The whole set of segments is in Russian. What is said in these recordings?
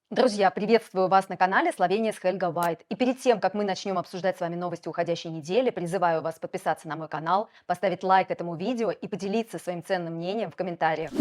Друзья, приветствую вас на канале Словения с Хельга Вайт. И перед тем, как мы начнем обсуждать с вами новости уходящей недели, призываю вас подписаться на мой канал, поставить лайк этому видео и поделиться своим ценным мнением в комментариях.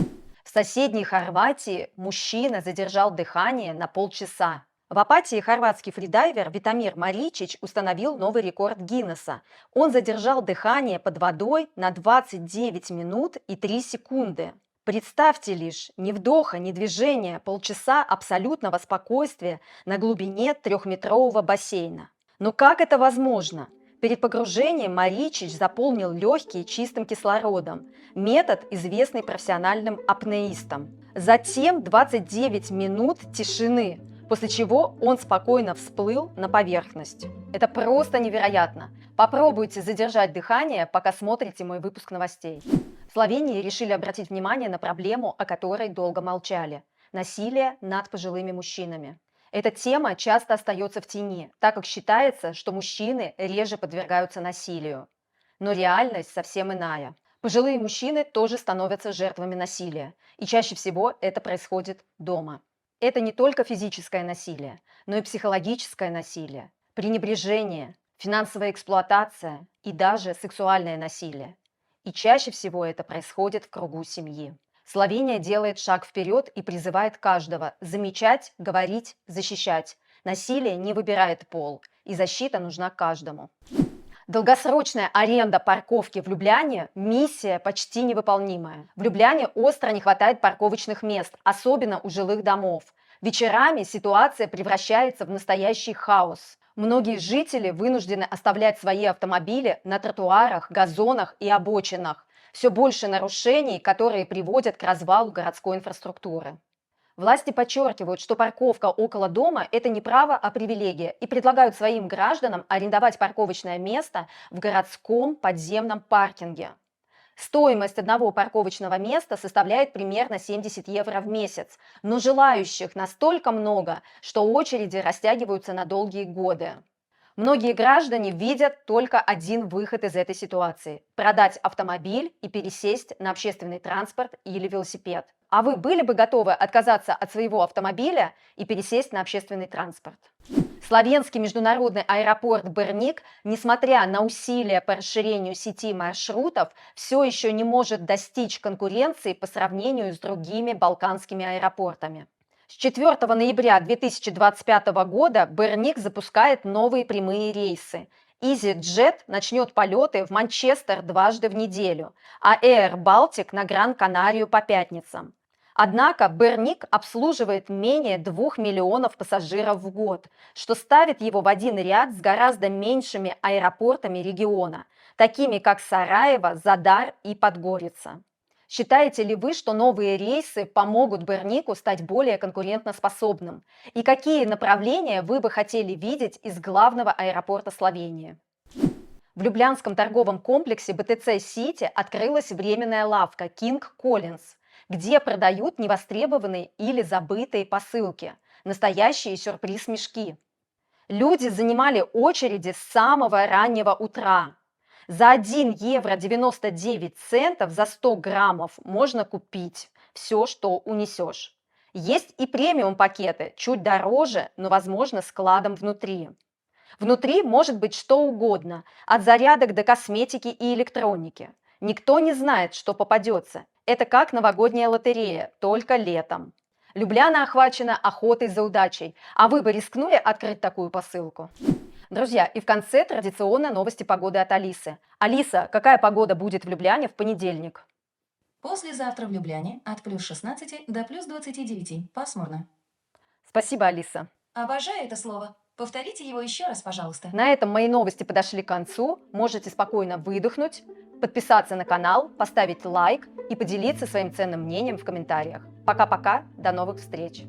В соседней Хорватии мужчина задержал дыхание на полчаса. В Апатии хорватский фридайвер Витамир Маричич установил новый рекорд Гиннесса. Он задержал дыхание под водой на 29 минут и 3 секунды. Представьте лишь, ни вдоха, ни движения, полчаса абсолютного спокойствия на глубине трехметрового бассейна. Но как это возможно? Перед погружением Маричич заполнил легкие чистым кислородом. Метод, известный профессиональным апнеистам. Затем 29 минут тишины, после чего он спокойно всплыл на поверхность. Это просто невероятно. Попробуйте задержать дыхание, пока смотрите мой выпуск новостей. В Словении решили обратить внимание на проблему, о которой долго молчали – насилие над пожилыми мужчинами. Эта тема часто остается в тени, так как считается, что мужчины реже подвергаются насилию. Но реальность совсем иная. Пожилые мужчины тоже становятся жертвами насилия, и чаще всего это происходит дома. Это не только физическое насилие, но и психологическое насилие, пренебрежение, финансовая эксплуатация и даже сексуальное насилие. И чаще всего это происходит в кругу семьи. Словения делает шаг вперед и призывает каждого замечать, говорить, защищать. Насилие не выбирает пол, и защита нужна каждому. Долгосрочная аренда парковки в Любляне – миссия почти невыполнимая. В Любляне остро не хватает парковочных мест, особенно у жилых домов. Вечерами ситуация превращается в настоящий хаос. Многие жители вынуждены оставлять свои автомобили на тротуарах, газонах и обочинах. Все больше нарушений, которые приводят к развалу городской инфраструктуры. Власти подчеркивают, что парковка около дома – это не право, а привилегия, и предлагают своим гражданам арендовать парковочное место в городском подземном паркинге. Стоимость одного парковочного места составляет примерно 70 евро в месяц, но желающих настолько много, что очереди растягиваются на долгие годы. Многие граждане видят только один выход из этой ситуации – продать автомобиль и пересесть на общественный транспорт или велосипед. А вы были бы готовы отказаться от своего автомобиля и пересесть на общественный транспорт? Словенский международный аэропорт Берник, несмотря на усилия по расширению сети маршрутов, все еще не может достичь конкуренции по сравнению с другими балканскими аэропортами. С 4 ноября 2025 года Берник запускает новые прямые рейсы. EasyJet начнет полеты в Манчестер дважды в неделю, а Air Baltic на Гран-Канарию по пятницам. Однако Берник обслуживает менее 2 миллионов пассажиров в год, что ставит его в один ряд с гораздо меньшими аэропортами региона, такими как Сараево, Задар и Подгорица. Считаете ли вы, что новые рейсы помогут Бернику стать более конкурентоспособным? И какие направления вы бы хотели видеть из главного аэропорта Словении? В Люблянском торговом комплексе БТЦ Сити открылась временная лавка King Collins, где продают невостребованные или забытые посылки, настоящие сюрприз-мешки. Люди занимали очереди с самого раннего утра. За 1 евро 99 центов за 100 граммов можно купить все, что унесешь. Есть и премиум-пакеты, чуть дороже, но, возможно, с складом внутри. Внутри может быть что угодно, от зарядок до косметики и электроники. Никто не знает, что попадется. Это как новогодняя лотерея, только летом. Любляна охвачена охотой за удачей. А вы бы рискнули открыть такую посылку? Друзья, и в конце традиционно новости погоды от Алисы. Алиса, какая погода будет в Любляне в понедельник? Послезавтра в Любляне от +16 до +29. Пасмурно. Спасибо, Алиса. Обожаю это слово. Повторите его еще раз, пожалуйста. На этом мои новости подошли к концу. Можете спокойно выдохнуть, подписаться на канал, поставить лайк и поделиться своим ценным мнением в комментариях. Пока-пока, до новых встреч!